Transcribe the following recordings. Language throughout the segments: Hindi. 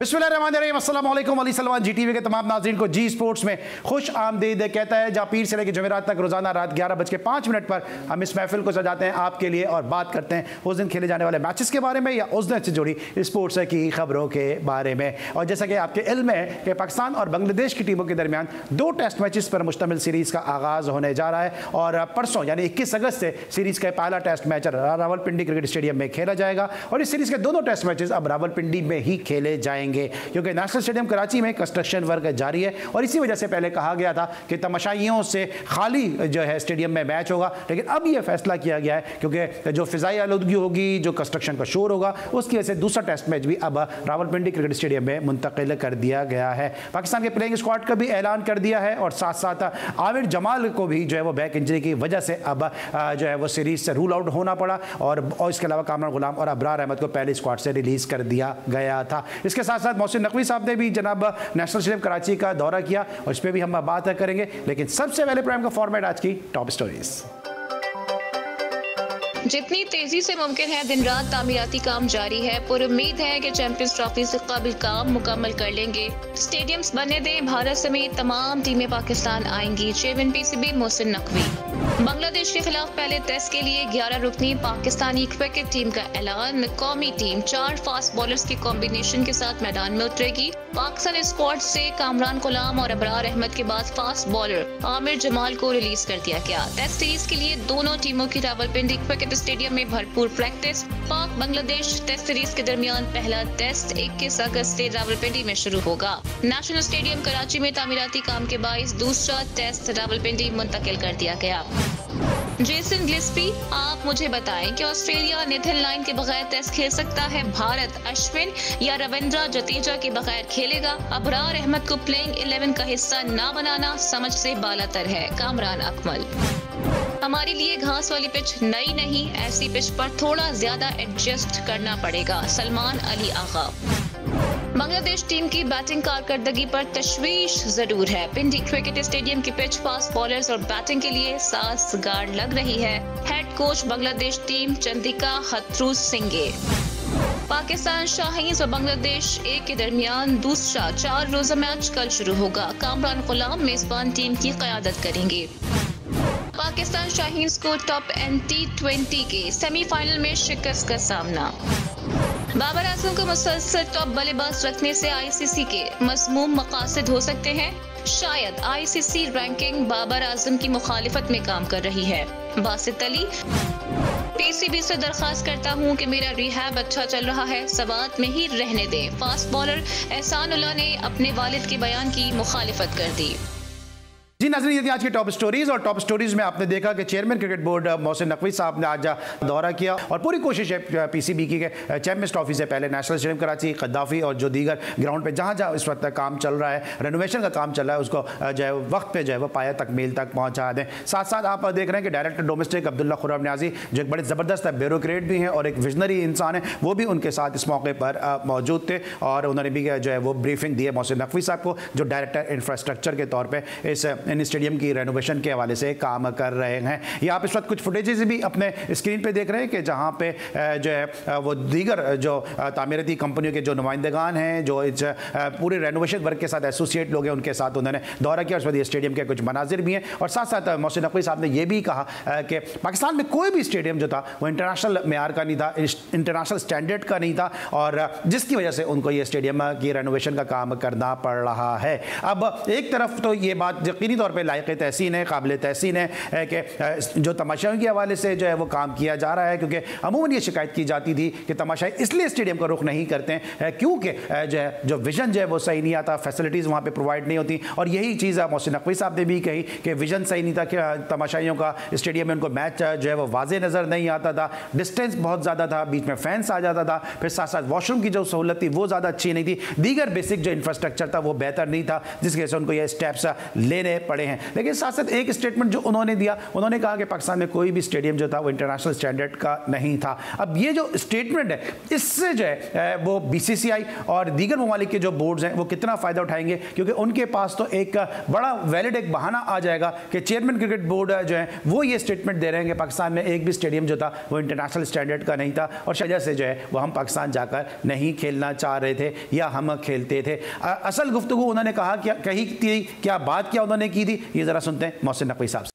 बिस्मिल्लाहिर्रहमानिर्रहीम, अस्सलाम वालेकुम। अली सलमान जी टीवी के तमाम नाज़रीन को जी स्पोर्ट्स में खुश आमदीद कहता है, जहाँ पीर से लेकर जुमेरात तक रोजाना रात 11:05 पर हम इस महफिल को सजाते हैं आपके लिए और बात करते हैं उस दिन खेले जाने वाले मैचेस के बारे में या उस दिन से जुड़ी स्पोर्ट्स की खबरों के बारे में। और जैसा कि आपके इल्म है कि पाकिस्तान और बांग्लादेश की टीमों के दरमियान 2 टेस्ट मैचेस पर मुश्तमिल सीरीज़ का आगाज़ होने जा रहा है और परसों यानी 21 अगस्त से सीरीज़ का पहला test match Rawalpindi cricket stadium में खेला जाएगा और इस सीरीज़ के दोनों टेस्ट मैचेस अब रावलपिंडी में ही खेले जाएंगे, क्योंकि नेशनल स्टेडियम कराची में कंस्ट्रक्शन वर्क जारी है और इसी वजह से पहले कहा गया था कि तमाशाइयों से खाली जो है स्टेडियम में मैच होगा, लेकिन अब यह फैसला किया गया है क्योंकि जो फिजाई आलूदगी होगी, जो कंस्ट्रक्शन का शोर होगा, उसकी वजह से दूसरा टेस्ट मैच भी अब रावलपिंडी क्रिकेट स्टेडियम में मुंतकिल कर दिया गया है। पाकिस्तान के प्लेइंग स्क्वाड का भी ऐलान कर दिया है और साथ साथ आमिर जमाल को भी जो है वो बैक इंजरी की वजह से अब जो है वो सीरीज से रूल आउट होना पड़ा और इसके अलावा कामरान गुलाम और अबरार अहमद को पहले स्क्वाड से रिलीज कर दिया गया था। इसके साथ साथ मोहसिन नकवी साहब ने भी जनाब नेशनल स्टेडियम कराची का दौरा किया और इस पर भी हम बात करेंगे, लेकिन सबसे पहले प्राइम का फॉर्मेट आज की टॉप स्टोरीज। जितनी तेजी से मुमकिन है दिन रात तामीराती काम जारी है। पुरुम्मीद है कि चैंपियंस ट्रॉफी से कबल काम मुकम्मल कर लेंगे। स्टेडियम्स बनने दें, भारत समेत तमाम टीमें पाकिस्तान आएंगी। Chairman PCB Mohsin Naqvi. बांग्लादेश के खिलाफ पहले टेस्ट के लिए 11 रुकनी पाकिस्तानी क्रिकेट टीम का ऐलान। कौमी टीम 4 फास्ट बॉलर्स के कॉम्बिनेशन के साथ मैदान में उतरेगी। पाकिस्तान स्क्वाड से कामरान गुलाम और अबरार अहमद के बाद फास्ट बॉलर आमिर जमाल को रिलीज कर दिया गया। टेस्ट सीरीज के लिए दोनों टीमों की रावलपिंडी क्रिकेट स्टेडियम में भरपूर प्रैक्टिस। पाक बांग्लादेश टेस्ट सीरीज के दरमियान पहला टेस्ट 21 अगस्त से रावलपिंडी में शुरू होगा। नेशनल स्टेडियम कराची में तामीराती काम के बाइस दूसरा टेस्ट रावलपिंडी मुंतकिल कर दिया गया। जेसन गिल्स्पी, आप मुझे बताएं कि ऑस्ट्रेलिया नेथन लाइन के बगैर टेस्ट खेल सकता है? भारत अश्विन या रविंद्र जडेजा के बगैर खेलेगा? अबरार अहमद को प्लेइंग 11 का हिस्सा ना बनाना समझ से बालातर है। कामरान अकमल, हमारे लिए घास वाली पिच नई नहीं, ऐसी पिच पर थोड़ा ज्यादा एडजस्ट करना पड़ेगा। सलमान अली आगा। बांग्लादेश टीम की बैटिंग कारकर्दगी पर तशवीश जरूर है। पिंडी क्रिकेट स्टेडियम की पिच फास्ट बॉलर्स और बैटिंग के लिए साजगार लग रही है। Head coach Bangladesh team Chandika Hathurusingha. Pakistan Shaheen और बांग्लादेश ए के दरमियान दूसरा 4 रोजा मैच कल शुरू होगा। कामरान गुलाम मेजबान टीम की क़यादत करेंगे। पाकिस्तान शाहीन को टॉप T20 के सेमीफाइनल में शिकस्त का सामना। बाबर आजम को मुसलसल टॉप बल्लेबाज रखने से आईसीसी के मज़मूम मकासद हो सकते हैं। शायद आईसीसी रैंकिंग बाबर आजम की मुखालिफत में काम कर रही है। बासित अली, पीसीबी से दरखास्त करता हूं कि मेरा रिहैब अच्छा चल रहा है, सवात में ही रहने दें। फास्ट बॉलर एहसानुल्लाह ने अपने वालिद के बयान की मुखालिफत कर दी। जी नाज़रीन, ये आज की टॉप स्टोरीज और टॉप स्टोरीज में आपने देखा कि chairman cricket board Mohsin Naqvi साहब ने आज दौरा किया और पूरी कोशिश है पीसीबी की चैंपियंस ट्रॉफी से पहले नेशनल स्टेडियम कराची, कद्दाफी और जो दीगर ग्राउंड पे जहाँ जहाँ इस वक्त काम चल रहा है, रेनोवेशन का काम चल रहा है, उसको जो है वक्त पे जो है वो पाया तकमील तक पहुँचा दें। साथ साथ आप देख रहे हैं कि डायरेक्टर डोमेस्टिक अब्दुल्ला खुर्रम न्याजी जो एक बड़े ज़बरदस्त ब्यूरोक्रेट भी हैं और एक विजनरी इंसान है, वो भी उनके साथ इस मौके पर मौजूद थे और उन्होंने भी जो है वो ब्रीफिंग दी है मोहसिन नकवी साहब को, जो डायरेक्टर इंफ्रास्ट्रक्चर के तौर पर इन स्टेडियम की रेनोवेशन के हवाले से काम कर रहे हैं। ये आप इस वक्त कुछ फुटेजेस भी अपने स्क्रीन पे देख रहे हैं कि जहां पे जो है वो दीगर जो तामीराती कंपनियों के जो नुमाइंदगान हैं, जो इस पूरे रेनोवेशन वर्क के साथ एसोसिएट लोग हैं, उनके साथ उन्होंने दौरा किया। उस वक्त स्टेडियम के कुछ मनाजिर भी हैं और साथ साथ मोहसिन नकवी साहब ने यह भी कहा कि पाकिस्तान में कोई भी स्टेडियम जो था वो इंटरनेशनल मेयार का नहीं था, इंटरनेशनल स्टैंडर्ड का नहीं था और जिसकी वजह से उनको ये स्टेडियम की रेनोवेशन का काम करना पड़ रहा है। अब एक तरफ तो ये बात यकीनी तौर पर लायक तहसीन है, काबिल तहसीन है कि जो तमाशाओं के हवाले से जो है वो काम किया जा रहा है, क्योंकि अमूमन ये शिकायत की जाती थी कि तमाशाई इसलिए स्टेडियम का रुख नहीं करते हैं क्योंकि जो विजन जो है वो सही नहीं आता, फैसिलिटीज़ वहाँ पे प्रोवाइड नहीं होती और यही चीज़ मोहसिन नकवी साहब ने भी कही कि विजन सही नहीं था कि तमाशाइयों का स्टेडियम में उनको मैच जो है वो वाजे नज़र नहीं आता था, डिस्टेंस बहुत ज़्यादा था, बीच में फैंस आ जाता था, फिर साथ साथ वॉशरूम की जो सहूलत थी वो ज़्यादा अच्छी नहीं थी, दीगर बेसिक जो इंफ्रास्ट्रक्चर था वो बेहतर नहीं था, जिसकी वजह से उनको ये स्टेप्स लेने पड़े हैं। लेकिन साथ साथ एक स्टेटमेंट जो उन्होंने दिया, उन्होंने कहा कि पाकिस्तान में कोई भी स्टेडियम जो था वो इंटरनेशनल स्टैंडर्ड का नहीं था। अब ये जो स्टेटमेंट है इससे जो है वो बीसीसीआई और दीगर ममालिक के जो बोर्ड्स हैं वो कितना फ़ायदा उठाएंगे, क्योंकि उनके पास तो एक बड़ा वैलिड एक बहाना आ जाएगा कि चेयरमैन क्रिकेट बोर्ड जो है वो ये स्टेटमेंट दे रहे हैं कि पाकिस्तान में एक भी स्टेडियम जो था वो इंटरनेशनल स्टैंडर्ड का नहीं था और वजह से जो है वो हम पाकिस्तान जाकर नहीं खेलना चाह रहे थे या हम खेलते थे। असल गुफ्तगू उन्होंने कहा क्या कही थी, क्या बात क्या उन्होंने की थी, ये ज़रा सुनते हैं मोहसिन नकवी साहब से।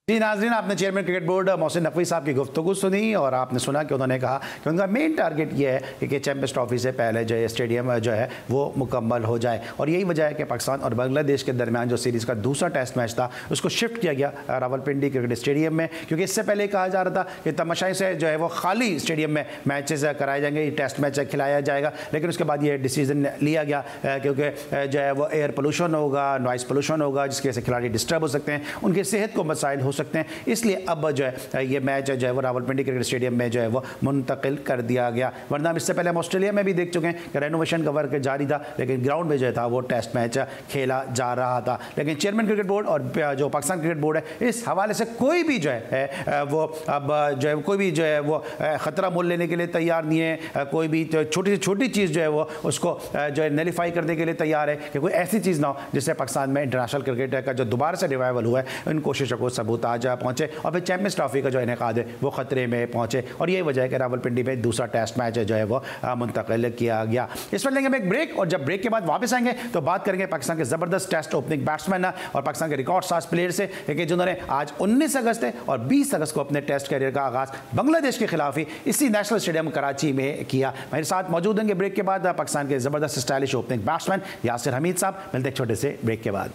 जी नाज़रीन, आपने chairman cricket board Mohsin Naqvi साहब की गुफ्तगू सुनी और आपने सुना कि उन्होंने कहा कि उनका मेन टारगेट ये है कि चैंपियंस ट्रॉफी से पहले जो है स्टेडियम जो है वो मुकम्मल हो जाए और यही वजह है कि पाकिस्तान और बांग्लादेश के दरमियान जो सीरीज़ का दूसरा टेस्ट मैच था उसको शिफ्ट किया गया रावलपिंडी क्रिकेट स्टेडियम में, क्योंकि इससे पहले कहा जा रहा था कि तमाशाई से जो है वो खाली स्टेडियम में मैचेस कराए जाएंगे, टेस्ट मैच खिलाया जाएगा। लेकिन उसके बाद ये डिसीजन लिया गया क्योंकि जो है वो एयर पोल्यूशन होगा, नॉइस पोल्यूशन होगा, जिसकी वजह से खिलाड़ी डिस्टर्ब हो सकते हैं, उनकी सेहत को मसाइल हो सकते हैं, इसलिए अब जो है ये मैच जो है वो रावलपिंडी क्रिकेट स्टेडियम में जो है वो मुंतकिल कर दिया गया। वरना इससे पहले हम ऑस्ट्रेलिया में भी देख चुके हैं कि रेनोवेशन का वर्क जारी था, लेकिन ग्राउंड में जो था वो टेस्ट मैच खेला जा रहा था। लेकिन चेयरमैन क्रिकेट बोर्ड और जो पाकिस्तान क्रिकेट बोर्ड है इस हवाले से कोई भी जो है वो अब जो है कोई भी जो है वो ख़तरा मोल लेने के लिए तैयार नहीं है, कोई भी छोटी से छोटी चीज़ जो है वो उसको जो है नलीफाई करने के लिए तैयार है कि कोई ऐसी चीज़ ना हो जिससे पाकिस्तान में इंटरनेशनल क्रिकेट का जो दोबारा से रिवाइवल हुआ है इन कोशिशों को सबूत आज पहुँचे और फिर चैंपियंस ट्रॉफी का जो इनेकाद है वो ख़तरे में पहुँचे। और यही वजह है कि रावलपिंडी में दूसरा टेस्ट मैच जो है वो मुंतकिल किया गया। इस पर लेंगे हम एक ब्रेक और जब ब्रेक के बाद वापस आएंगे तो बात करेंगे पाकिस्तान के ज़बरदस्त टेस्ट ओपनिंग बैट्समैन और पाकिस्तान के रिकॉर्ड साज प्लेयर से कि जिन्होंने आज 19 अगस्त और 20 अगस्त को अपने टेस्ट कैरियर का आगाज़ बांग्लादेश के खिलाफ ही इसी नेशनल स्टेडियम कराची में किया। मेरे साथ मौजूद होंगे ब्रेक के बाद पाकिस्तान के ज़बरदस्त stylish opening batsman Yasir Hameed साहब। मिलते एक छोटे से ब्रेक के बाद।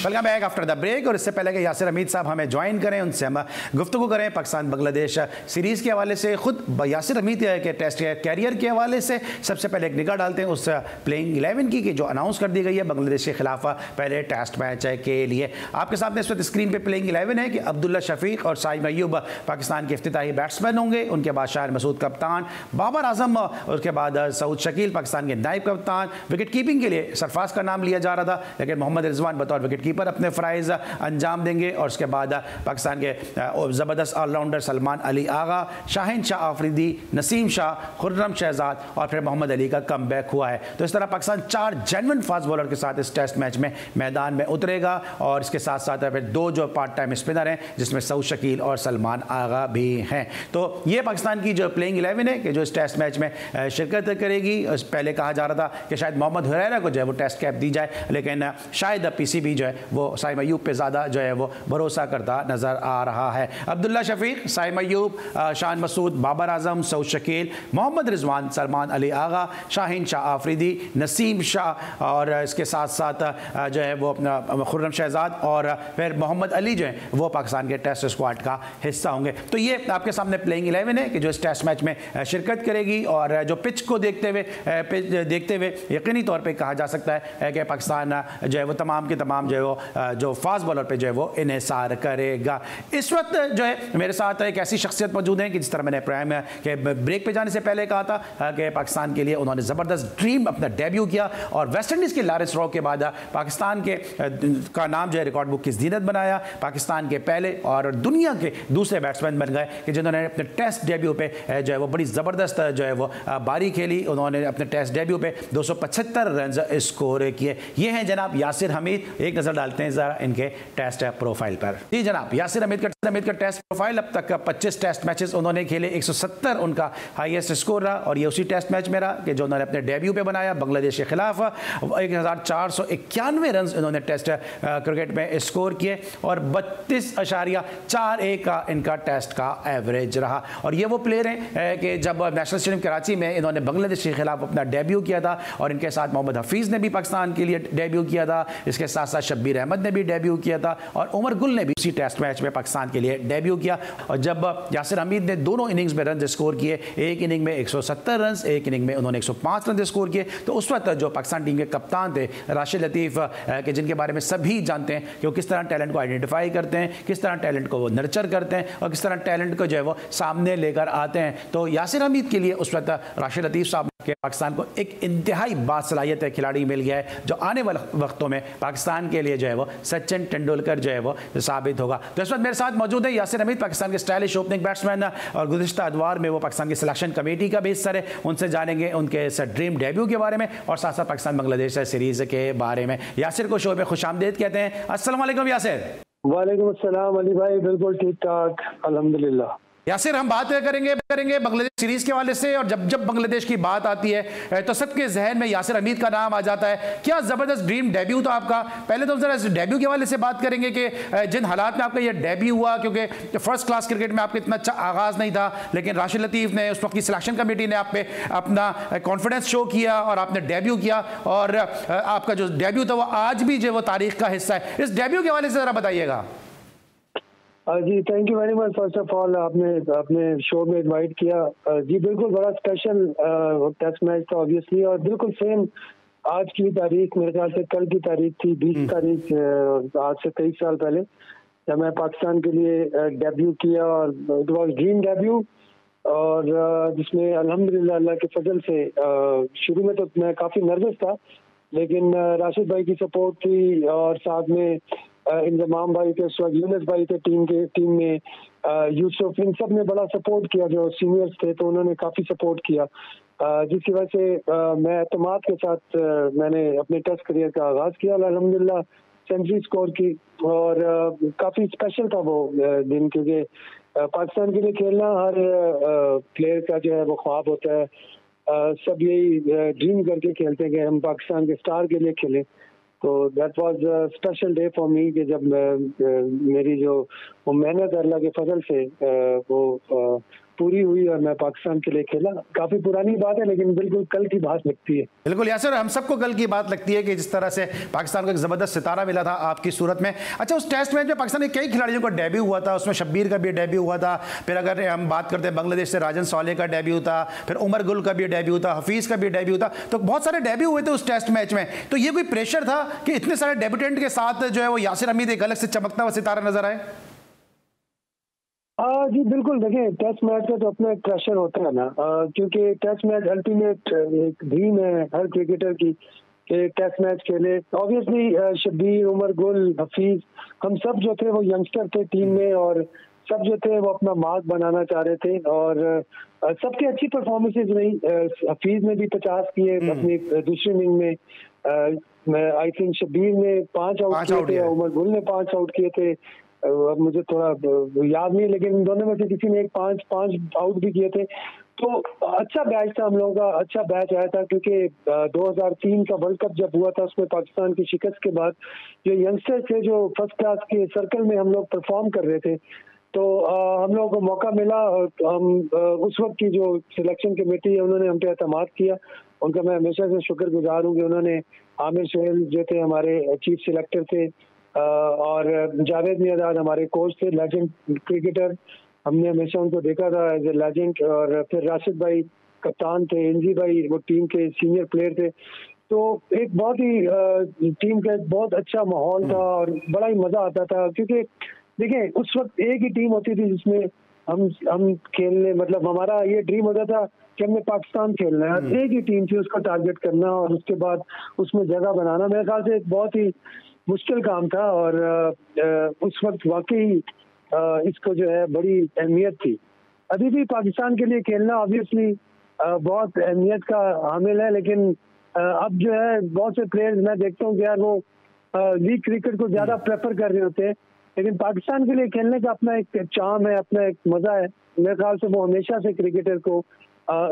Welcome back after the break. और इससे पहले कि यासिर हमीद साहब हमें ज्वाइन करें, उनसे हम गुफ्तगू करें पाकिस्तान बांग्लादेश सीरीज़ के हवाले से। खुद यासिर हमीद के टेस्ट कैरियर के हवाले से सबसे पहले एक निगाह डालते हैं उस प्लेइंग 11 की कि जो अनाउंस कर दी गई है बांग्लादेश के खिलाफ पहले टेस्ट मैच के लिए। आपके सामने इस वक्त स्क्रीन पर प्लेइंग 11 है कि अब्दुल्ला शफीक और साइम अय्यूब पाकिस्तान के इफ्तिताही बैट्समैन होंगे, उनके बाद शाहिर मसूद कप्तान, बाबर आजम, उसके बाद सऊद शकील पाकिस्तान के नायब कप्तान। विकेट कीपिंग के लिए सरफराज का नाम लिया जा रहा था, लेकिन मोहम्मद रिजवान बतौर विकेट पर अपने फ़राइज़ अंजाम देंगे। और उसके बाद पाकिस्तान के ज़बरदस्त ऑलराउंडर सलमान अली आगा, शाहीन शाह आफरीदी, नसीम शाह, खुर्रम शहजाद और फिर मोहम्मद अली का कम बैक हुआ है। तो इस तरह पाकिस्तान 4 जेन्युइन फास्ट बॉलर के साथ इस टेस्ट मैच में मैदान में उतरेगा और इसके साथ साथ फिर 2 जो पार्ट टाइम स्पिनर हैं जिसमें सऊद शकील और सलमान आगा भी हैं। तो ये पाकिस्तान की जो प्लेइंग 11 है कि जो इस टेस्ट मैच में शिरकत करेगी। पहले कहा जा रहा था कि शायद मोहम्मद हुरैरा को जो है वो टेस्ट कैप दी जाए, लेकिन शायद पीसीबी जो है वो साइम अय्यूब पे ज़्यादा जो है वो भरोसा करता नज़र आ रहा है। अब्दुल्ला शफीक, साइम अय्यूब, शान मसूद, बाबर आजम, सऊद शकील, मोहम्मद रिजवान, सलमान अली आगा, शाहीन शाह आफरीदी, नसीम शाह और इसके साथ साथ जो है वो खुर्रम शहजाद और फिर मोहम्मद अली जो है वो पाकिस्तान के टेस्ट स्क्वाड का हिस्सा होंगे। तो ये आपके सामने प्लेइंग 11 है कि जो इस टेस्ट मैच में शिरकत करेगी। और जो पिच को देखते हुए यकीनी तौर पर कहा जा सकता है कि पाकिस्तान जो है वो तमाम के तमाम जो है वो जो फास्ट बॉलर पे जो है वो इन्हिसार करेगा। इस वक्त जो है मेरे साथ एक ऐसी शख्सियत मौजूद है कि जिस तरह मैंने प्राइम के ब्रेक पे जाने से पहले कहा था कि पाकिस्तान के लिए उन्होंने ज़बरदस्त ड्रीम अपना डेब्यू किया और वेस्ट इंडीज़ के लॉरेंस रॉ के बाद पाकिस्तान के का नाम जो है रिकॉर्ड बुक की ज़ीनत बनाया। पाकिस्तान के पहले और दुनिया के दूसरे बैट्समैन बन गए कि जिन्होंने अपने टेस्ट डेब्यू पे जो है वो बड़ी ज़बरदस्त जो है वो बारी खेली। उन्होंने अपने टेस्ट डेब्यू पे 275 रन स्कोर किए। ये हैं जनाब यासिर हमीद। एक नज़र डालते हैं ज़रा इनके टेस्ट प्रोफाइल पर। जी जनाब, यासिर हमीद का टेस्ट प्रोफाइल अब तक 25 टेस्ट मैचेस उन्होंने खेले, 170 उनका हाईएस्ट स्कोर रहा और ये उसी टेस्ट मैच में रहा कि जो उन्होंने अपने डेब्यू पे बनाया बांग्लादेश के खिलाफ। 1491 रन इन्होंने टेस्ट क्रिकेट में स्कोर किए और 32.41 का इनका टेस्ट का एवरेज रहा। और ये वो प्लेयर हैं कि जब नेशनल स्टेडियम कराची में इन्होंने बांग्लादेश के खिलाफ अपना डेब्यू किया था और इनके साथ मोहम्मद हफीज़ ने भी पाकिस्तान के लिए डेब्यू किया था। इसके साथ साथ शब्बीर शब्बीर अहमद ने भी डेब्यू किया था और उमर गुल ने भी इसी टेस्ट मैच में पाकिस्तान के लिए डेब्यू किया। और जब यासिर हमीद ने दोनों इनिंग्स में रन स्कोर किए, एक इनिंग में 170 रन, एक इनिंग में उन्होंने 105 रन स्कोर किए, तो उस वक्त जो पाकिस्तान टीम के कप्तान थे राशिद लतीफ़ के, जिनके बारे में सभी जानते हैं कि वो किस तरह टैलेंट को आइडेंटिफाई करते हैं, किस तरह टैलेंट को वो नर्चर करते हैं और किस तरह टैलेंट को जो है वो सामने लेकर आते हैं, तो यासिर हमीद के लिए उस वक्त राशिद लतीफ़ साहब के पाकिस्तान को एक इंतहाई बासलाहियत खिलाड़ी मिल गया है जो आने वाले वक्तों में पाकिस्तान के लिए जो है वो सचिन तेंदुलकर जो है वो साबित होगा। तो इस वक्त मेरे साथ मौजूद है यासिर हमीद, पाकिस्तान के स्टाइलिश ओपनिंग बैट्समैन और गुज़िश्ता अदवार में वो पाकिस्तान की सिलेक्शन कमेटी का भी हिस्सा है। उनसे जानेंगे उनके इस ड्रीम डेब्यू के बारे में और साथ साथ पाकिस्तान बांग्लादेश सीरीज़ के बारे में। यासिर को शो में खुशामदीद कहते हैं। अस्सलाम वालेकुम यासिर। वालेकुम अस्सलाम अली भाई, बिल्कुल ठीक ठाक अल्हम्दुलिल्लाह। यासिर, हम बात करेंगे बांग्लादेश सीरीज के हवाले से और जब बांग्लादेश की बात आती है तो सबके जहन में यासिर हमीद का नाम आ जाता है। क्या ज़बरदस्त ड्रीम डेब्यू था आपका। पहले तो जरा इस डेब्यू के हवाले से बात करेंगे कि जिन हालात में आपका ये डेब्यू हुआ, क्योंकि फर्स्ट क्लास क्रिकेट में आपका इतना अच्छा आगाज़ नहीं था, लेकिन राशिद लतीफ़ ने, उस वक्त की सिलेक्शन कमेटी ने आप पे अपना कॉन्फिडेंस शो किया और आपने डेब्यू किया और आपका जो डेब्यू था वो आज भी जो वो तारीख का हिस्सा है। इस डेब्यू के हवाले से ज़रा बताइएगा। जी thank you very much. First of all आपने अपने शो में इनवाइट किया। जी बिल्कुल बड़ा स्पेशल टेस्ट मैच था ऑब्वियसली, और बिल्कुल सेम आज की तारीख, मेरे ख्याल से कल की तारीख थी 20 तारीख, आज से 23 साल पहले जब मैं पाकिस्तान के लिए डेब्यू किया, और इट वाज ड्रीम डेब्यू, और जिसमें अल्हम्दुलिल्लाह अल्लाह के फजल से शुरू में तो मैं काफ़ी नर्वस था, लेकिन राशिद भाई की सपोर्ट थी और साथ में इंजमाम भाई थे, यूनुस भाई थे टीम में, यूसुफ, इन सब ने बड़ा सपोर्ट किया, जो सीनियर्स थे तो उन्होंने काफ़ी सपोर्ट किया, जिसकी वजह से मैं एतमाद के साथ मैंने अपने टेस्ट करियर का आगाज़ किया और अल्हम्दुलिल्लाह सेंचुरी स्कोर की। और काफ़ी स्पेशल था वो दिन, क्योंकि पाकिस्तान के लिए खेलना हर प्लेयर का जो है वो ख्वाब होता है। सब यही ड्रीम करके खेलते हैं कि हम पाकिस्तान के स्टार के लिए खेलें। तो that was special day for me कि जब मेरी जो वो मेहनत अल्लाह के फजल से वो पूरी हुई और मैं पाकिस्तान के लिए खेला। काफ़ी पुरानी बात है, लेकिन बिल्कुल कल की बात लगती है। बिल्कुल यासिर, हम सबको कल की बात लगती है कि जिस तरह से पाकिस्तान को एक ज़बरदस्त सितारा मिला था आपकी सूरत में। अच्छा, उस टेस्ट मैच में पाकिस्तान के कई खिलाड़ियों का डेब्यू हुआ था, उसमें शब्बीर का भी डेब्यू हुआ था, फिर अगर हम बात करते हैं बांग्लादेश से राजन सौले का डेब्यू था, फिर उमर गुल का भी डेब्यू था, हफीज़ का भी डेब्यू था, तो बहुत सारे डेब्यू हुए थे उस टेस्ट मैच में। तो ये कोई प्रेशर था कि इतने सारे डेब्यूटेंट के साथ जो है वो यासिर हमीद एक अलग से चमकता हुआ सितारा नजर आए? जी बिल्कुल, देखिए टेस्ट मैच का तो अपना एक प्रेशर होता है ना, क्योंकि टेस्ट मैच अल्टीमेट एक ड्रीम है हर क्रिकेटर की कि टेस्ट मैच खेले। ऑब्वियसली शब्बीर, उमर गुल, हफीज, हम सब जो थे वो यंगस्टर थे टीम में, और सब जो थे वो अपना मार्क बनाना चाह रहे थे, और सबकी अच्छी परफॉर्मेंसेज रही। हफीज ने भी 50 किए अपनी दूसरी इनिंग में, आई थिंक शब्बीर ने 5 आउट किए थे, उमर गुल ने 5 आउट किए थे, अब मुझे थोड़ा याद नहीं, लेकिन इन दोनों में से किसी ने एक 5 आउट भी किए थे। तो अच्छा बैच था हम लोगों का, अच्छा बैच आया था, क्योंकि 2003 का वर्ल्ड कप जब हुआ था उसमें पाकिस्तान की शिकस्त के बाद जो यंगस्टर्स थे जो फर्स्ट क्लास के सर्कल में हम लोग परफॉर्म कर रहे थे, तो हम लोगों को मौका मिला। हम उस वक्त की जो सिलेक्शन कमेटी है उन्होंने हम पे एतमाद किया, उनका मैं हमेशा से शुक्रगुजार हूँ कि उन्होंने आमिर सोहेल जो थे हमारे चीफ सिलेक्टर थे, और जावेद मियादाद हमारे कोच थे, लेजेंड क्रिकेटर, हमने हमेशा उनको देखा था एज ए लेजेंड, और फिर राशिद भाई कप्तान थे, इंजी भाई वो टीम के सीनियर प्लेयर थे। तो एक बहुत ही टीम का एक बहुत अच्छा माहौल था और बड़ा ही मज़ा आता था, क्योंकि देखिए उस वक्त एक ही टीम होती थी जिसमें हम खेलने, मतलब हमारा ये ड्रीम होता था कि हमने पाकिस्तान खेलना है, एक ही टीम थी, उसको टारगेट करना और उसके बाद उसमें जगह बनाना। मेरे ख्याल से एक बहुत ही मुश्किल काम था, और उस वक्त वाकई इसको जो है बड़ी अहमियत थी। अभी भी पाकिस्तान के लिए खेलना ऑब्वियसली बहुत अहमियत का हामिल है, लेकिन अब जो है बहुत से प्लेयर्स मैं देखता हूँ कि यार वो लीग क्रिकेट को ज़्यादा प्रेफर कर रहे होते हैं, लेकिन पाकिस्तान के लिए खेलने का अपना एक चार्म है, अपना एक मज़ा है। मेरे ख्याल से वो हमेशा से क्रिकेटर को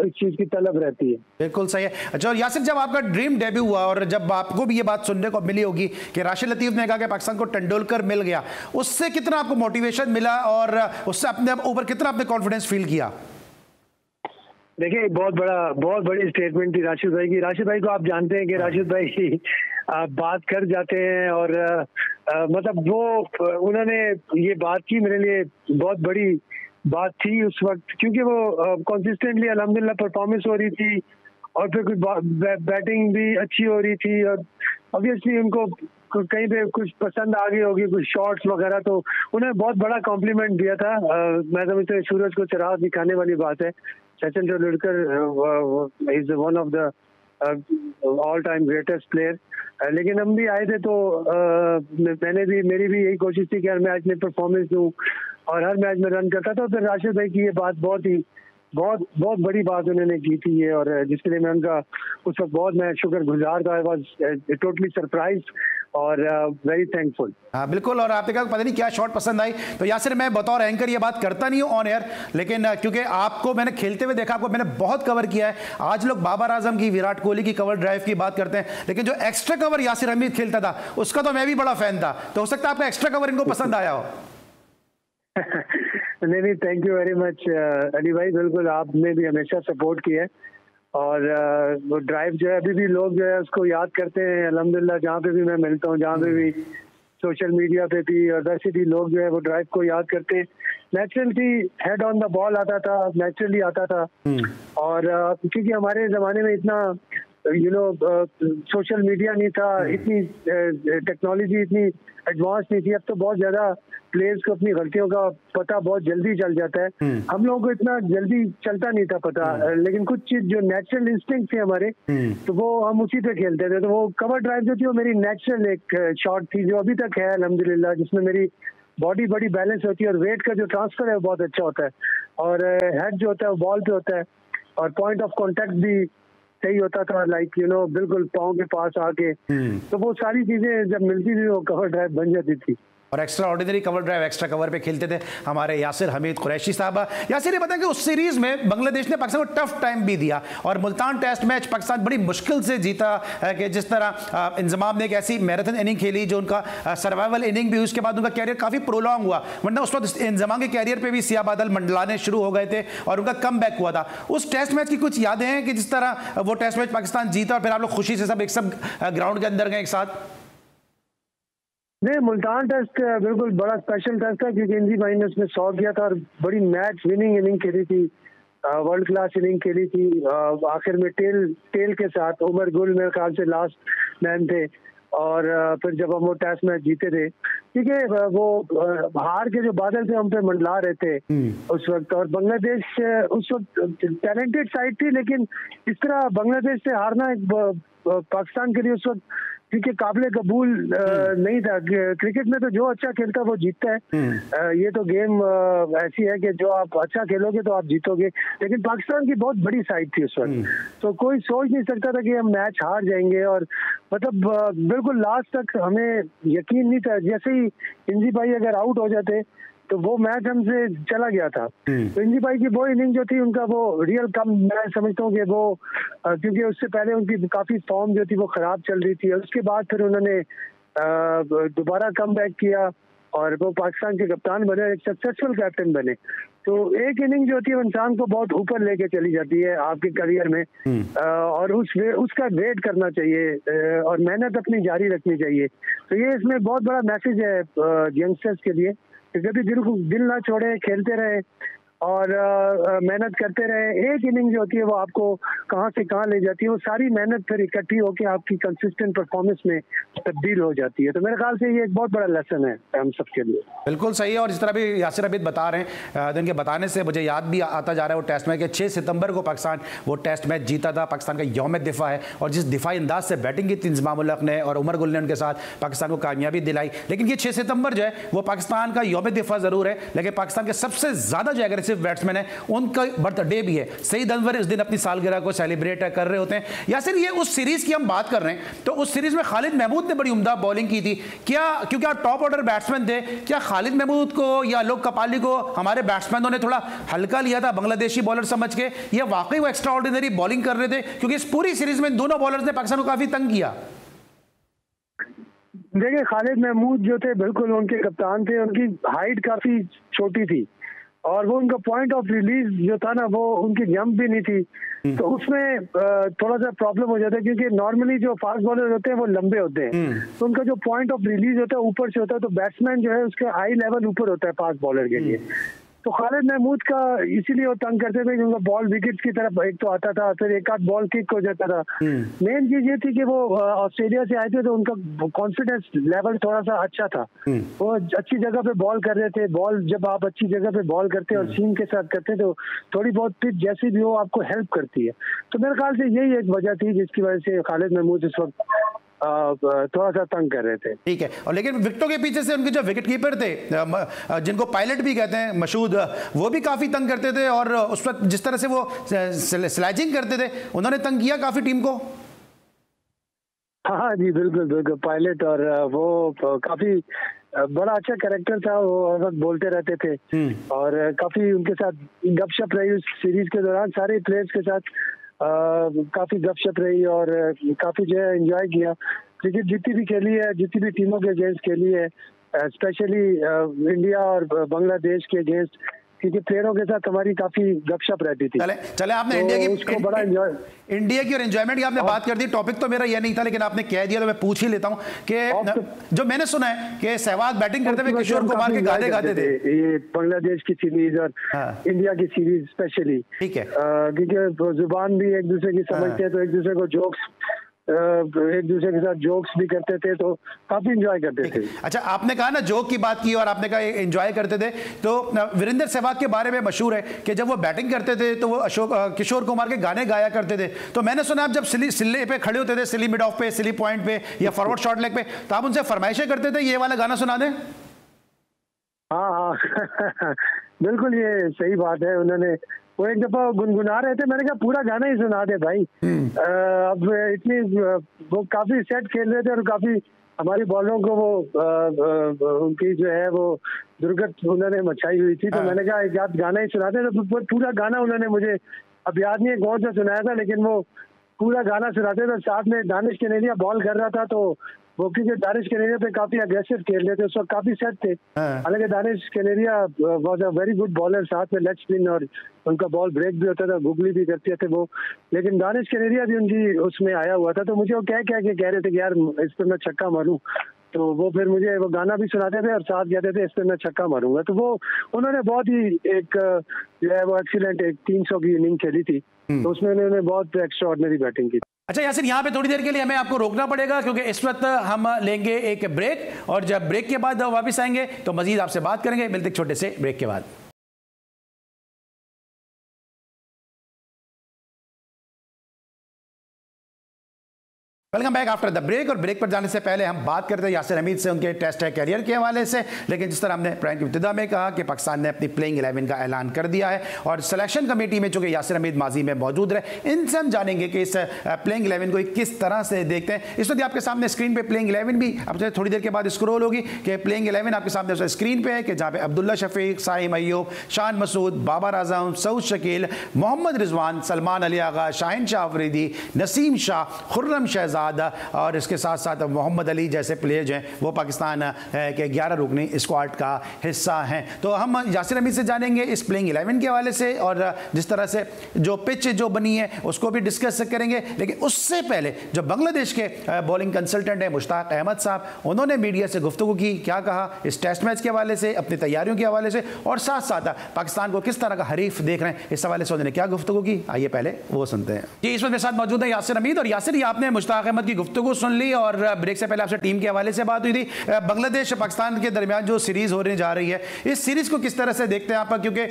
इस चीज़ की तलब रहती है। बिल्कुल सही है। अच्छा, और यासिर, जब आपका ड्रीम डेब्यू हुआ और जब आपको भी ये बात सुनने को मिली होगी कि राशिद लतीफ़ ने कहा कि पाकिस्तान को तेंदुलकर मिल गया, उससे कितना आपको मोटिवेशन मिला और उससे अपने ऊपर कितना आपने कॉन्फिडेंस फील किया? देखिए बहुत बड़ी स्टेटमेंट थी राशिद भाई की। राशिद भाई को आप जानते हैं कि राशिद भाई बात कर जाते हैं और मतलब वो उन्होंने ये बात की, मेरे लिए बहुत बड़ी बात थी उस वक्त, क्योंकि वो कंसिस्टेंटली अल्हम्दुलिल्लाह परफॉर्मेंस हो रही थी और फिर कुछ बैटिंग भी अच्छी हो रही थी और ऑब्वियसली उनको कहीं पे कुछ पसंद आ गई होगी, कुछ शॉट्स वगैरह, तो उन्हें बहुत बड़ा कॉम्प्लीमेंट दिया था। मैं समझता हूँ सूरज को चिराग दिखाने वाली बात है। Sachin Tendulkar is one of the all time greatest player. लेकिन हम भी आए थे तो मेरी भी यही कोशिश थी कि हर मैच में परफॉर्मेंस दूं और हर मैच में रन करता था। तो राशिद भाई की ये बात बहुत बड़ी बात उन्होंने की थी ये, और जिसके लिए मैं उनका उस वक्त बहुत मैं शुक्रगुजार था। आई वाज टोटली सरप्राइज्ड और वेरी थैंकफुल। हाँ बिल्कुल, और आपने कहा पता नहीं क्या शॉट पसंद आई, तो यासिर मैं बतौर एंकर ये बात करता नहीं हूँ ऑन एयर, लेकिन क्योंकि आपको मैंने खेलते हुए देखा, आपको मैंने बहुत कवर किया है। आज लोग बाबर आजम की, विराट कोहली की कवर ड्राइव की बात करते हैं, लेकिन जो एक्स्ट्रा कवर यासिर हमीद खेलता था उसका तो मैं भी बड़ा फैन था। तो हो सकता है आपका एक्स्ट्रा कवर इनको पसंद आया हो। नहीं, thank you very much Ali भाई, बिल्कुल आपने भी हमेशा सपोर्ट किया है और वो ड्राइव जो है अभी भी लोग जो है उसको याद करते हैं अल्हम्दुलिल्लाह। जहाँ पे भी मैं मिलता हूँ, जहाँ पे भी सोशल मीडिया पे भी और वैसे भी लोग जो है वो ड्राइव को याद करते हैं। Naturally head on the ball आता था, नेचुरली आता था और क्योंकि हमारे ज़माने में इतना सोशल मीडिया नहीं था, इतनी टेक्नोलॉजी इतनी एडवांस नहीं थी। अब तो बहुत ज़्यादा प्लेयर्स को अपनी गलतियों का पता बहुत जल्दी चल जाता है। हम लोगों को इतना जल्दी चलता नहीं था पता, लेकिन कुछ चीज जो नेचुरल इंस्टिंक्ट थे हमारे, तो वो हम उसी पे खेलते थे। तो वो कवर ड्राइव जो थी वो मेरी नेचुरल एक शॉट थी जो अभी तक है अल्हम्दुलिल्लाह, जिसमें मेरी बॉडी बड़ी बैलेंस होती है और वेट का जो ट्रांसफर है वो बहुत अच्छा होता है और हेड जो होता है वो बॉल पे होता है और पॉइंट ऑफ कॉन्टेक्ट भी सही होता था, लाइक बिल्कुल पाँव के पास आके। तो वो सारी चीजें जब मिलती थी वो कवर ड्राइव बन जाती थी। और extra ordinary cover drive, extra cover पे खेलते थे हमारे यासिर हमीद कुरैशी साहब। यासिर ये बताएं कि उस सीरीज में बांग्लादेश ने पाकिस्तान को टफ टाइम भी दिया और मुल्तान टेस्ट मैच पाकिस्तान बड़ी मुश्किल से जीता है कि जिस तरह इंजमाम ने एक ऐसी मैराथन इनिंग खेली जो उनका सर्वाइवल इनिंग भी, उसके बाद उनका कैरियर काफ़ी प्रोलॉन्ग हुआ, वरना उस वक्त इंजमाम के कैरियर पर भी सियाह बादल मंडलाने शुरू हो गए थे और उनका कम बैक हुआ था। उस टेस्ट मैच की कुछ यादें हैं कि जिस तरह वो टेस्ट मैच पाकिस्तान जीता और फिर आप लोग खुशी से सब ग्राउंड के अंदर गए एक साथ? नहीं, मुल्तान टेस्ट बिल्कुल बड़ा स्पेशल टेस्ट था क्योंकि इंजी भाई ने उसमें 100 किया था और बड़ी मैच विनिंग इनिंग खेली थी, वर्ल्ड क्लास इनिंग खेली थी। आखिर में टेल के साथ उमर गुल मेरे ख्याल से लास्ट मैन थे और फिर जब हम वो टेस्ट मैच जीते थे, ठीक है, वो हार के जो बादल थे हम पे मंडला रहे थे उस वक्त। और बांग्लादेश उस वक्त टैलेंटेड साइड थी, लेकिन इस तरह बांग्लादेश से हारना एक पाकिस्तान के लिए उस वक्त क्योंकि काबिल कबूल नहीं था। क्रिकेट में तो जो अच्छा खेलता है वो जीतता है, ये तो गेम ऐसी है कि जो आप अच्छा खेलोगे तो आप जीतोगे। लेकिन पाकिस्तान की बहुत बड़ी साइड थी उस वक्त, तो कोई सोच नहीं सकता था कि हम मैच हार जाएंगे और मतलब बिल्कुल लास्ट तक हमें यकीन नहीं था। जैसे ही इंजी भाई अगर आउट हो जाते तो वो मैच हमसे चला गया था। तो इंजी भाई की वो इनिंग जो थी उनका वो रियल कम, मैं समझता हूँ कि वो क्योंकि उससे पहले उनकी काफी फॉर्म जो थी वो खराब चल रही थी और उसके बाद फिर उन्होंने दोबारा कम बैक किया और वो पाकिस्तान के कप्तान बने, एक सक्सेसफुल कैप्टन बने। तो एक इनिंग जो होती है इंसान को बहुत ऊपर लेके चली जाती है आपके करियर में और उसका वेट करना चाहिए और मेहनत अपनी जारी रखनी चाहिए। तो ये इसमें बहुत बड़ा मैसेज है यंगस्टर्स के लिए, कभी दिल ना छोड़े, खेलते रहे और मेहनत करते रहे। एक इनिंग जो होती है वो आपको कहां से कहां ले जाती है, वो सारी मेहनत फिर इकट्ठी होकर आपकी कंसिस्टेंट परफॉर्मेंस में तब्दील हो जाती है। तो मेरे ख्याल से ये एक बहुत बड़ा लेसन है हम सबके लिए। बिल्कुल सही है। और जिस तरह भी यासिर अबीद बता रहे हैं, इनके बताने से मुझे याद भी आता जा रहा है वो टेस्ट मैच के 6 सितंबर को पाकिस्तान वो टेस्ट मैच जीता था। पाकिस्तान का यौम दिफा है और जिस दिफाई अंदाज से बैटिंग की थी इंजमाम उल हक ने और उमर गुल ने उनके साथ पाकिस्तान को कामयाबी दिलाई। लेकिन ये 6 सितंबर जो है वो पाकिस्तान का यौम दिफा जरूर है, लेकिन पाकिस्तान के सबसे ज्यादा जो एग्रेसिव बैट्समैन है उनका बर्थडे भी है। सईद अनवर इस दिन अपनी सालगिरह को सेलिब्रेट कर रहे होते हैं। यासिर ये उस सीरीज की हम बात कर रहे हैं, तो उस सीरीज में खालिद महमूद ने बड़ी उम्दा बॉलिंग की थी क्या, क्योंकि आप टॉप ऑर्डर बैट्समैन थे, क्या खालिद महमूद को या लोग कपाली को हमारे बैट्समैनों ने थोड़ा हल्का लिया था बांग्लादेशी बॉलर समझ के, या वाकई वो एक्स्ट्रा ऑर्डिनरी बॉलिंग कर रहे थे? क्योंकि इस पूरी सीरीज में दोनों बॉलर्स ने पाकिस्तान को काफी तंग किया। देखिए, खालिद महमूद जो थे बिल्कुल उनके कप्तान थे, उनकी हाइट काफी छोटी थी और वो उनका पॉइंट ऑफ रिलीज जो था ना, वो उनकी जंप भी नहीं थी, तो उसमें थोड़ा सा प्रॉब्लम हो जाता है, क्योंकि नॉर्मली जो फास्ट बॉलर होते हैं वो लंबे होते हैं, तो उनका जो पॉइंट ऑफ रिलीज होता है ऊपर से होता है, तो बैट्समैन जो है उसका आई लेवल ऊपर होता है फास्ट बॉलर के लिए। तो खालिद महमूद का इसीलिए वो तंग करते थे कि उनका बॉल विकेट की तरफ एक तो आता था, फिर एक आध बॉल किक हो जाता था। मेन चीज ये थी कि वो ऑस्ट्रेलिया से आए थे, तो उनका कॉन्फिडेंस लेवल थोड़ा सा अच्छा था, वो अच्छी जगह पे बॉल कर रहे थे। बॉल जब आप अच्छी जगह पे बॉल करते हैं और सीम के साथ करते हैं, तो थोड़ी बहुत पिच जैसी भी हो आपको हेल्प करती है। तो मेरे ख्याल से यही एक वजह थी जिसकी वजह से खालिद महमूद इस वक्त थोड़ा सा तंग कर रहे थे। ठीक है, और लेकिन विकेटों के पीछे से उनके जो विकेट कीपर थे, जिनको पायलट भी कहते हैं, मशहूद, वो भी काफी तंग करते थे, और उस वक्त जिस तरह से वो स्लैजिंग करते थे, उन्होंने तंग किया काफी टीम को। हाँ जी, बिल्कुल बिल्कुल, पायलट, और वो काफी बड़ा अच्छा कैरेक्टर था, वो हर वक्त बोलते रहते थे, और काफी उनके साथ गपशप रही उस सीरीज के दौरान, सारे प्लेयर्स के साथ काफी गपशप रही, और काफी जो है एंजॉय किया। क्रिकेट जितनी भी खेली है, जितनी भी टीमों के अगेंस्ट खेली है, स्पेशली इंडिया और बांग्लादेश के अगेंस्ट, क्योंकि प्लेयरों के साथ हमारी काफी गपशप रहती थी। चले आपने तो इंडिया की और एंजॉयमेंट की आपने बात कर दी। टॉपिक तो मेरा यह नहीं था, लेकिन आपने कह दिया तो मैं पूछ ही लेता हूं कि जो मैंने सुना है कि सहवाग बैटिंग करते हुए किशोर कुमार के गाने गाते थे, ये बांग्लादेश की सीरीज और इंडिया की सीरीज स्पेशली, ठीक है, क्योंकि जुबान भी एक दूसरे की समझते हैं, तो एक दूसरे को जोक्स, एक दूसरे के साथ जोक्स भी करते थे, तो काफी एंजॉय करते थे। अच्छा, आपने कहा ना जोक की बात की और आपने कहा एंजॉय करते थे, तो वीरेंद्र सहवाग के बारे में मशहूर है कि जब वो बैटिंग करते थे तो वो किशोर कुमार के गाने गाया करते थे। तो मैंने सुना आप जब सिले पे खड़े होते थे, सिली मिड ऑफ पे, सिली पॉइंट पे या फॉरवर्ड शॉर्ट लेग पे, तो आप उनसे फरमाइशें करते थे ये वाला गाना सुना दें। हाँ बिल्कुल, ये सही बात है। उन्होंने वो एक दफा गुनगुना रहे थे, मैंने कहा पूरा गाना ही सुना दे भाई। अब इतनी वो काफी सेट खेल रहे थे, और काफी हमारी बॉलों को वो उनकी जो है वो दुर्गत उन्होंने मचाई हुई थी, तो मैंने कहा एक आध गाना ही सुना दे। तो पूरा गाना उन्होंने, मुझे अब याद नहीं है कौन सा सुनाया था, लेकिन वो पूरा गाना सुनाते थे। साथ में दानिश कनेरिया बॉल कर रहा था, तो वो क्योंकि दानिश कनेरिया पे काफी अग्रेसिव खेल रहे थे, उस वक्त काफी सेट थे। हालांकि Danish Kaneria was a very good bowler, साथ में लेग स्पिन, और उनका बॉल ब्रेक भी होता था, गुगली भी करते थे वो, लेकिन दानिश कनेरिया भी उनकी उसमें आया हुआ था। तो मुझे वो कह रहे थे कि यार इस पर मैं छक्का मारूं, तो वो फिर मुझे वो गाना भी सुनाते थे और साथ कहते थे इस पर मैं छक्का मारूंगा। तो वो उन्होंने बहुत ही एक जो है वो एक्सीलेंट एक 300 की इनिंग खेली थी, तो उसमें उन्होंने बहुत एक्स्ट्राऑर्डिनरी बैटिंग की। अच्छा यासिर, यहाँ पे थोड़ी देर के लिए हमें आपको रोकना पड़ेगा, क्योंकि इस वक्त हम लेंगे एक ब्रेक, और जब ब्रेक के बाद वापस आएंगे तो मजीद आपसे बात करेंगे। मिलते छोटे से ब्रेक के बाद। Welcome back after the break. और ब्रेक पर जाने से पहले हम बात करते हैं यासिर हमीद से, उनके टेस्ट कैरियर के हवाले से। लेकिन जिस तरह हमने प्रोग्राम की इब्तिदा में कहा कि पाकिस्तान ने अपनी प्लेइंग 11 का ऐलान कर दिया है, और सिलेक्शन कमेटी में चूंकि यासिर हमीद माजी में मौजूद रहे, इनसे हम जानेंगे कि इस प्लेइंग 11 को किस तरह से देखते हैं। इस वक्त आपके सामने स्क्रीन पर प्लेइंग 11 भी आपसे थोड़ी देर के बाद स्क्रोल होगी कि प्लेइंग 11 आपके सामने स्क्रीन पर है, कि जहाँ पे अब्दुल्ला शफीक, साइम अयूब, शान मसूद, बाबर आजम, सऊद शकील, मोहम्मद रिजवान, सलमान अली आगा, शाहिन शाह अफरीदी, नसीम शाह, खुर्रम शहजाद, और इसके साथ साथ मोहम्मद अली जैसे प्लेयर हैं वो पाकिस्तान के 11 रुकनी स्क्वाड का हिस्सा हैं। तो हम यासिर हमीद से जानेंगे इस प्लेइंग 11 के हवाले से, और जिस तरह से जो पिच जो बनी है उसको भी डिस्कस करेंगे। लेकिन उससे पहले जो बांग्लादेश के बॉलिंग कंसल्टेंट हैं मुश्ताक अहमद साहब, उन्होंने मीडिया से गुफ्तगू की, क्या कहा इस टेस्ट मैच के हवाले से, अपनी तैयारियों के हवाले से, और साथ साथ पाकिस्तान को किस तरह का हरीफ देख रहे हैं, इस हवाले से उन्होंने क्या गुफ्तगू की, आइए पहले वो सुनते हैं। जी, इस वक्त मेरे साथ मौजूद है यासिर हमीद। और यासिर, आपने मुश्ताक अहमद की गुफ्तगू सुन ली, और ब्रेक से पहले आपसे टीम के हवाले से बात हुई थी। बांग्लादेश पाकिस्तान के दरमियान जो सीरीज होने जा रही है, इस सीरीज को किस तरह से देखते हैं आप? क्योंकि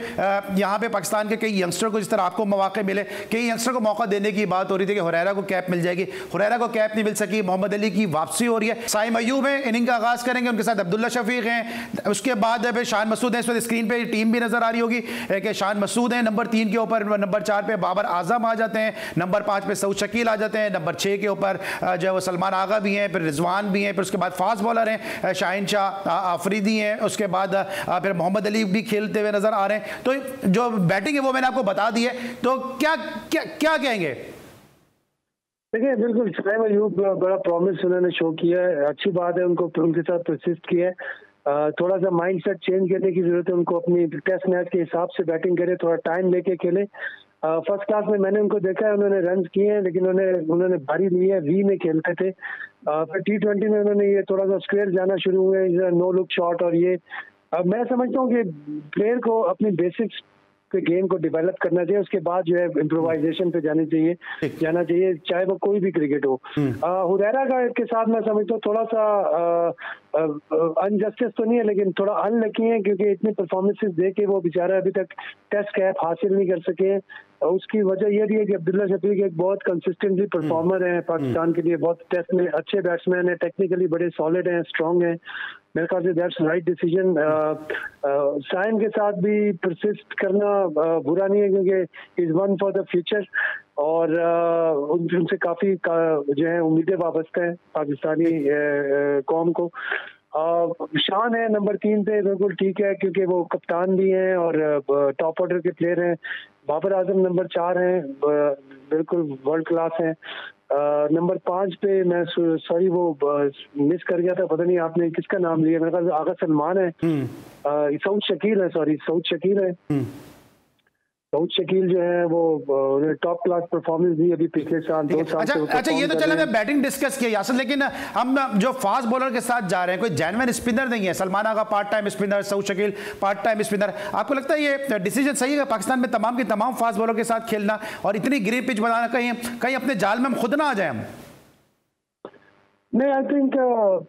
यहाँ पे पाकिस्तान के कई यंगस्टर को, जिस तरह आपको मौके मिले, कई यंगस्टर को मौका देने की बात हो रही थी कि हुरैरा को कैप मिल जाएगी, हुरैरा को कैप नहीं मिल सकी, मोहम्मद अली की वापसी हो रही है, साइम अयूब है, इनिंग का आगाज करेंगे, उनके साथ अब्दुल्ला शफीक हैं, उसके बाद शान मसूद है, इस वक्त स्क्रीन पे टीम भी नजर आ रही होगी कि शान मसूद है नंबर 3 के ऊपर, नंबर 4 पे बाबर आजम आ जाते हैं, नंबर 5 पे सऊद शकील आ जाते हैं, नंबर 6 के ऊपर जो है वो सलमान आगा भी हैं, फिर रिजवान भी हैं, फिर उसके बाद फास्ट बॉलर हैं शाहिन शाह अफरीदी हैं, उसके बाद फिर मोहम्मद अली भी खेलते हुए नजर आ रहे हैं। तो जो बैटिंग है वो मैंने आपको बता दी है, तो क्या क्या क्या कहेंगे? देखिए, बिल्कुल साइम अयूब बड़ा प्रॉमिस उन्होंने शो किया है, अच्छी बात है, उनको उनके साथ परसिस्ट किया है। थोड़ा सा माइंडसेट चेंज करने की जरूरत है उनको, अपनी टेस्ट मैच के हिसाब से बैटिंग करे, थोड़ा टाइम लेके खेले। फर्स्ट क्लास में मैंने उनको देखा है, उन्होंने रन किए हैं लेकिन उन्होंने बारी ली है, वी में खेलते थे। फिर T20 में उन्होंने ये थोड़ा सा स्क्वेयर जाना शुरू हुए, नो लुक शॉट, और ये मैं समझता हूँ कि प्लेयर को अपनी बेसिक्स पे गेम को डेवलप करना चाहिए, उसके बाद जो है इम्प्रोवाइजेशन पे जाना चाहिए, चाहे वो कोई भी क्रिकेट हो। हुरैरा का के साथ मैं समझता हूँ थोड़ा सा अनजस्टिस तो नहीं है लेकिन थोड़ा अनलकी है, क्योंकि इतनी परफॉर्मेंसेस दे के वो बेचारा अभी तक टेस्ट कैप हासिल नहीं कर सके हैं। उसकी वजह यह भी है कि अब्दुल्ला शफीक एक बहुत कंसिस्टेंटली परफॉर्मर है पाकिस्तान के लिए, बहुत टेस्ट में अच्छे बैट्समैन है, टेक्निकली बड़े सॉलिड हैं, स्ट्रॉन्ग हैं। मेरे ख्याल से दैट्स राइट डिसीजन। साइन के साथ भी परसिस्ट करना बुरा नहीं है, क्योंकि is one for the future, और उनसे काफी जो है उम्मीदें वाबस्ता है पाकिस्तानी कौम को। शान है नंबर 3 पे, बिल्कुल ठीक है, क्योंकि वो कप्तान भी हैं और टॉप ऑर्डर के प्लेयर हैं। बाबर आजम नंबर 4 हैं, बिल्कुल वर्ल्ड क्लास हैं। नंबर 5 पे मैं सॉरी वो मिस कर गया था, पता नहीं आपने किसका नाम लिया, मेरे ख्याल आगा सलमान है, सऊद शकील है, सऊद शकील जो है वो टॉप क्लास परफॉर्मेंस दी अभी पिछले साल 2 साल। अच्छा ये तो चला मैं बैटिंग डिस्कस किया यासर, लेकिन हम जो फास्ट बॉलर के साथ जा रहे हैं, कोई जेन्युइन स्पिनर नहीं है। Salman Agha part time spinner, Saud Shakeel part time spinner. आपको लगता है ये डिसीजन सही है पाकिस्तान में तमाम के तमाम फास्ट बॉलर के साथ खेलना और इतनी ग्रीन पिच बनाना, कहीं अपने जाल में हम खुद ना आ जाए हम? नहीं, आई थिंक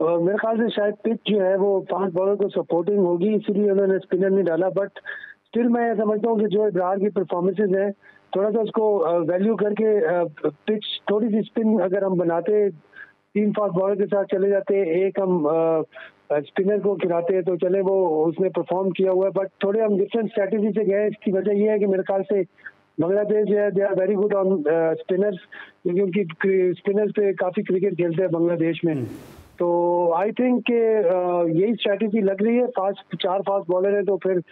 मेरे ख्याल से शायद पिच जो है वो फास्ट बॉलर को सपोर्टिंग होगी, इसीलिए उन्होंने स्पिनर नहीं डाला। बट स्टिल मैं समझता हूँ कि जो इब्रार की परफॉर्मेंसेज हैं, थोड़ा सा उसको वैल्यू करके पिच थोड़ी सी स्पिन अगर हम बनाते, 3 फास्ट बॉलर के साथ चले जाते, एक हम स्पिनर को खिलाते तो चले, वो उसने परफॉर्म किया हुआ है। बट थोड़े हम डिफरेंट स्ट्रैटेजी से गए, इसकी वजह यह है कि मेरे ख्याल से बांग्लादेश जो है they are very good on spinners, क्योंकि उनकी स्पिनर्स पे काफ़ी क्रिकेट खेलते हैं बांग्लादेश में। तो आई थिंक यही स्ट्रैटेजी लग रही है। 4 फास्ट बॉलर हैं तो फिर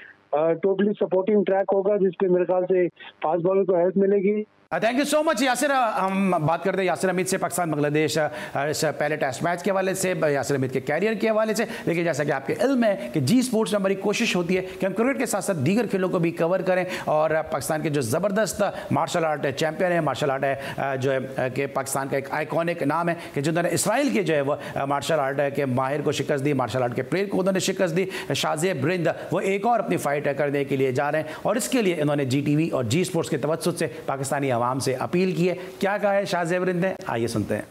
टोटली सपोर्टिंग ट्रैक होगा, जिसपे मेरे ख्याल से फास्ट बॉलर को हेल्प मिलेगी। Thank you so much Yasir. हम बात करते हैं यासिर हमीद से, पाकिस्तान बांग्लादेश पहले टेस्ट मैच के हवाले से, यासिर हमीद के कैरियर के हवाले से। लेकिन जैसा कि आपके इल्म है कि जी स्पोर्ट्स में हमारी कोशिश होती है कि हम क्रिकेट के साथ साथ दीगर खेलों को भी कवर करें, और पाकिस्तान के जो ज़बरदस्त मार्शल आर्ट चैम्पियन है, मार्शल आर्ट है जो है कि पाकिस्तान का एक आइकॉनिक नाम है कि जिन्होंने इसराइल के जो है वो मार्शल आर्ट के माहिर को शिकस्त दी, मार्शल आर्ट के प्लेयर को उन्होंने शिकस्त दी, शाज़ेब रिंद, वो एक और अपनी फाइट करने के लिए जा रहे हैं। और इसके लिए इन्होंने GTV और जी स्पोर्ट्स के तवज्जुह से पाकिस्तानी आवाम से अपील की है। क्या कहा है शाज़ेब रिंद ने, आइए सुनते हैं।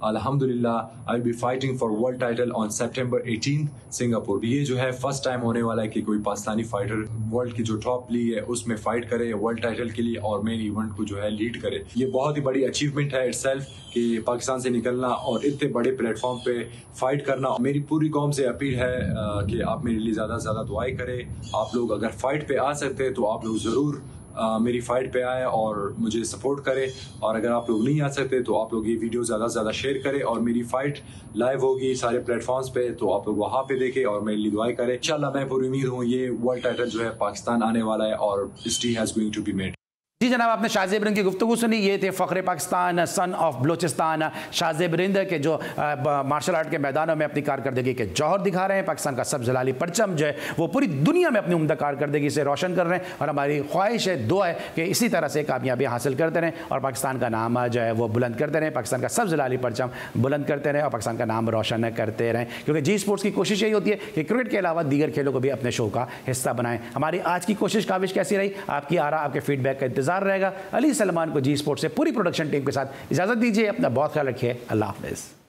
अल्हम्दुलिल्लाह I will be fighting for world title on September 18 Singapore. ये जो है फर्स्ट टाइम होने वाला है कि कोई पाकिस्तानी फाइटर वर्ल्ड की जो टॉप लीग है उसमें फाइट करे वर्ल्ड टाइटल के लिए और मेन इवेंट को जो है लीड करे। ये बहुत ही बड़ी अचीवमेंट है इटसेल्फ कि पाकिस्तान से निकलना और इतने बड़े प्लेटफॉर्म पे फाइट करना। मेरी पूरी कौम से अपील है कि आप मेरे लिए ज़्यादा से ज़्यादा दुआएं करें। आप लोग अगर फाइट पे आ सकते हैं तो आप लोग ज़रूर मेरी फाइट पे आए और मुझे सपोर्ट करें, और अगर आप लोग नहीं आ सकते तो आप लोग ये वीडियो ज़्यादा से ज़्यादा शेयर करें। और मेरी फाइट लाइव होगी सारे प्लेटफॉर्म्स पे, तो आप लोग वहाँ पे देखें और मेरे लिए दुआएं करें। इंशाल्लाह मैं पूरी उम्मीद हूँ ये वर्ल्ड टाइटल जो है पाकिस्तान आने वाला है और history has going to be made. जी जनाब, आपने शाज़ेब रिंद की गुफ्तगू सुनी। ये थे फ़ख्र पाकिस्तान, सन ऑफ बलूचिस्तान शाज़ेब रिंद के जो मार्शल आर्ट के मैदानों में अपनी कारकर्दगी के जौहर दिखा रहे हैं। पाकिस्तान का सब जलाली परचम जो है वो पूरी दुनिया में अपनी उम्दा कारकर्दगी से रोशन कर रहे हैं, और हमारी ख्वाहिश है, दुआ है कि इसी तरह से कामयाबी हासिल करते रहें और पाकिस्तान का नाम जो है वो बुलंद करते रहें, पाकिस्तान का सब जलाली परचम बुलंद करते रहें और पाकिस्तान का नाम रोशन करते रहें। क्योंकि जी स्पोर्ट्स की कोशिश यही होती है कि क्रिकेट के अलावा दीगर खेलों को भी अपने शो का हिस्सा बनाएं। हमारी आज की कोशिश काविश कैसी रही, आपकी आरा, आपके फीडबैक का इंतजार रहेगा। अली सलमान को जी स्पोर्ट्स से पूरी प्रोडक्शन टीम के साथ इजाज़त दीजिए। अपना बहुत ख्याल रखिए। अल्लाह हाफ़िज़।